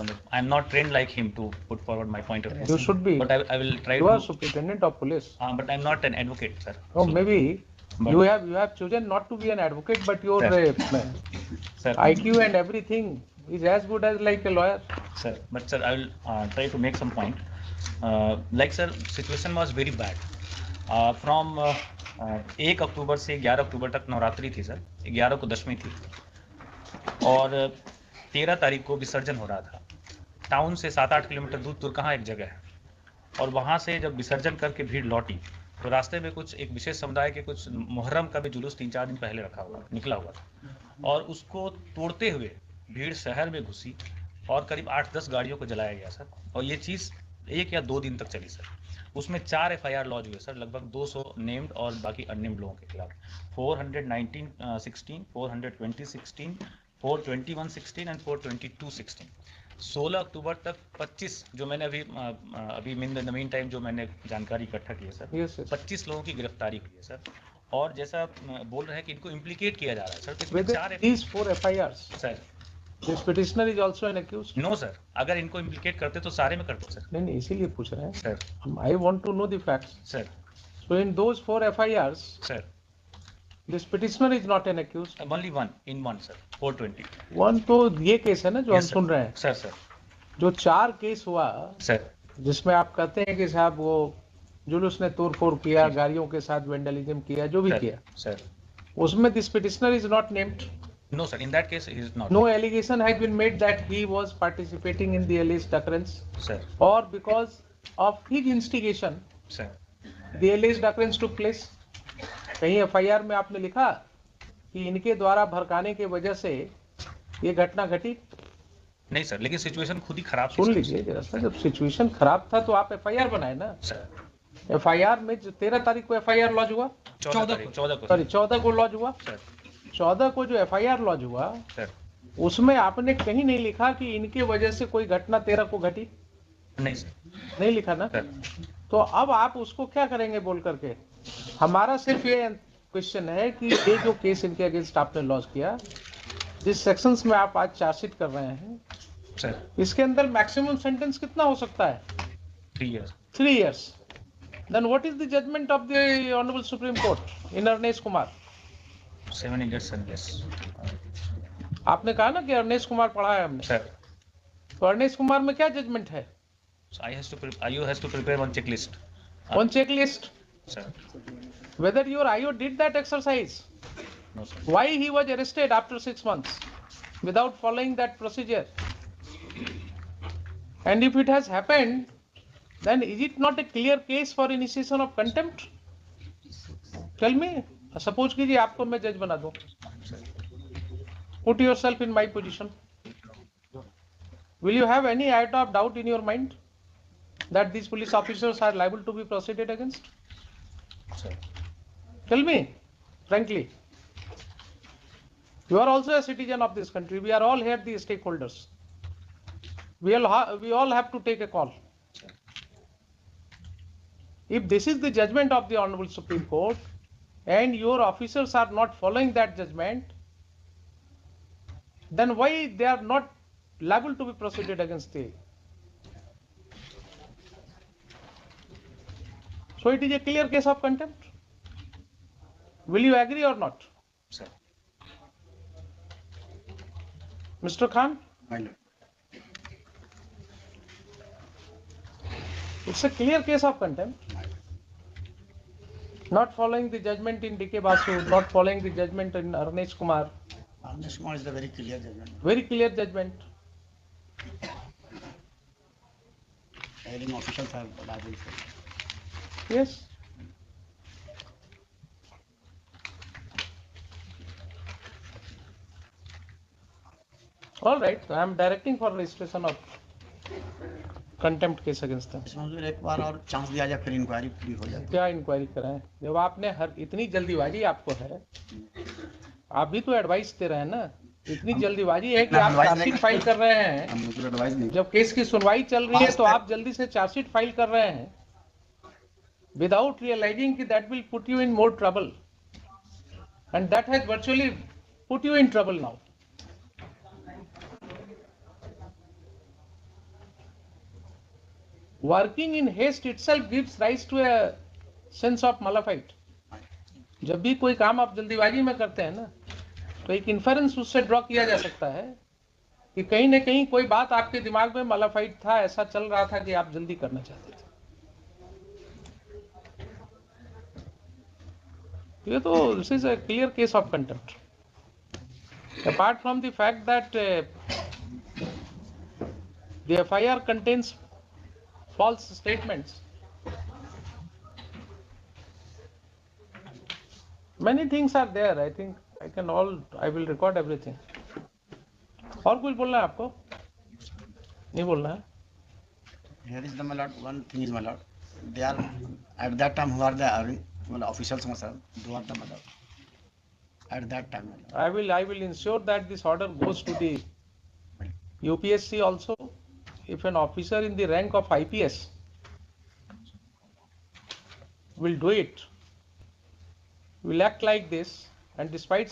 I am not trained like him to put forward my point of view. You should be. But I will try You to. are superintendent of police. But I'm not an advocate, sir. Oh, So- maybe But- you have chosen not to be an advocate, but your Sir, IQ and everything is as good as like a lawyer. sir, but sir, I will try to make some point. Like sir, situation was very bad. From 1 अक्टूबर से 11 अक्टूबर तक नवरात्रि थी sir, 11 को दशमी थी और 13 तारीख को विसर्जन हो रहा था। टाउन से 7-8 किलोमीटर दूर तुरकहाँ एक जगह है और वहाँ से जब विसर्जन करके भीड़ लौटी तो रास्ते में कुछ एक विशेष समुदाय के कुछ मुहर्रम का भी जुलूस 3-4 दिन पहले निकला हुआ था और उसको तोड़ते हुए भीड़ शहर में घुसी और करीब 8-10 गाड़ियों को जलाया गया सर। और ये चीज़ 1 या 2 दिन तक चली सर। उसमें 4 FIR लॉन्च हुए सर, लगभग 200 नेम्ड और बाकी अननेम्ड लोगों के खिलाफ। 419-16, 420-16, 421-16 एंड 422-16। 16 अक्टूबर तक 25 जो मैंने अभी मीन टाइम जो मैंने जानकारी इकट्ठा की है सर, Yes, yes. 25 लोगों की गिरफ्तारी हुई है सर। और जैसा बोल रहे हैं कि इनको इम्प्लीकेट किया जा रहा है सर, इसमें Whether 4 these 4 FIRs, sir. this petitioner is also an accused. No sir, अगर इनको इम्प्लीकेट करते तो सारे में करते सर। नहीं, इसीलिए पूछ रहे हैं। Sir, I want to know the facts. Sir, So in those 4 FIRs, sir, this petitioner is not an accused. Only one in one sir, 420। One तो ये केस है ना जो हम Yes, sir. सुन रहे हैं। सर, सर, जो 4 केस हुआ सर, जिसमें आप कहते हैं कि साहब वो जुलूस ने तोड़फोड़ किया, गाड़ियों के साथ वेंडलिज्म किया, जो भी किया, सर, उसमें this petitioner is not named. No sir, in that case is not. No allegation has been made that he was participating in the alleged occurrence, sir, or because of his instigation sir, the alleged occurrence took place. कहीं FIR में आपने लिखा कि इनके द्वारा भड़काने के वजह से ये घटना घटी? नहीं सर, लेकिन सिचुएशन खुद ही खराब थी सुन सर। लीजिए जरा सा, जब सिचुएशन खराब था तो आप FIR बनाए ना। सर, FIR में जो 13 तारीख को FIR लॉन्च हुआ, 14 को सॉरी 14 को लॉन्च हुआ, सर, 14 को जो FIR लॉन्च हुआ सर, उसमें आपने कहीं नहीं लिखा कि इनके वजह से कोई घटना 13 को घटी, नहीं सर, नहीं लिखा ना। सर, तो अब आप उसको क्या करेंगे बोल करके? हमारा सिर्फ ये क्वेश्चन है कि ये जो केस इनके अगेंस्ट आपने लॉन्च किया, जिस सेक्शंस में आप आज चार्जशीट कर रहे हैं, सर, इसके अंदर मैक्सिमम सेंटेंस कितना हो सकता है? 3 years। 3 years. Then what is the judgment of the Honorable Supreme Court in Arnesh Kumar? 7 years sir, yes। आपने कहा ना कि अरनेश कुमार पढ़ा है हमने, सर, तो अरनेश कुमार में क्या जजमेंट है? so IO has to prepare one checklist। On checklist, sir, whether your IO did that exercise, no sir, why he was arrested after 6 months without following that procedure, and if it has happened, then is it not a clear case for initiation of contempt? Tell me, suppose कीजिए आपको मैं जज बना दूं, put yourself in my position, will you have any iota of doubt in your mind that these police officers are liable to be proceeded against? Sir, Tell me, frankly. You are also a citizen of this country. We are all here, the stakeholders. We all have to take a call. If this is the judgment of the Honorable Supreme Court and your officers are not following that judgment, then why they are not liable to be proceeded against the? So it is a clear case of contempt. Will you agree or not? Sir, Mr. Khan? It's a clear case of contempt. Not following the judgment in DK Basu, not following the judgment in Arnesh Kumar. Arnesh Kumar is a very clear judgment. Very clear judgment. Hearing officials are liable for it. Yes. All right. I am directing for registration of contempt case against them. इसमें मुझे एक बार और chance दिया जाए, फिर inquiry पूरी हो जाए। क्या इंक्वायरी कराएं? जब आपने इतनी जल्दीबाजी आपको है, आप भी तो एडवाइस दे रहे हैं ना, इतनी जल्दीबाजी है कि आप चार्जशीट फाइल कर रहे हैं। हम बिल्कुल एडवाइस नहीं। जब केस की सुनवाई चल रही है तो आप जल्दी से चार्जशीट फाइल कर रहे हैं विदाउट रियलाइजिंग कि that will put you in more trouble, and that has virtually put you in trouble now. Working in haste itself gives rise to a sense of maleficence. जब भी कोई काम आप जल्दीबाजी में करते हैं ना, तो एक इन्फरेंस उससे ड्रॉ किया जा सकता है कि कहीं ना कहीं कोई बात आपके दिमाग में मलाफाइट था, ऐसा चल रहा था कि आप जल्दी करना चाहते थे. ये तो this is a clear case of contempt. Apart from the fact that the FIR contains false statements, many things are there. I think I will record everything. और कुछ बोलना है आपको? नहीं बोलना है? Here is the my lord. One thing is my lord. They are at that time who are the officials, my sir. They are the my lord. At that time, my lord. I will ensure that this order goes to the UPSC also. If an officer in the rank of IPS will do it, will act like this, and despite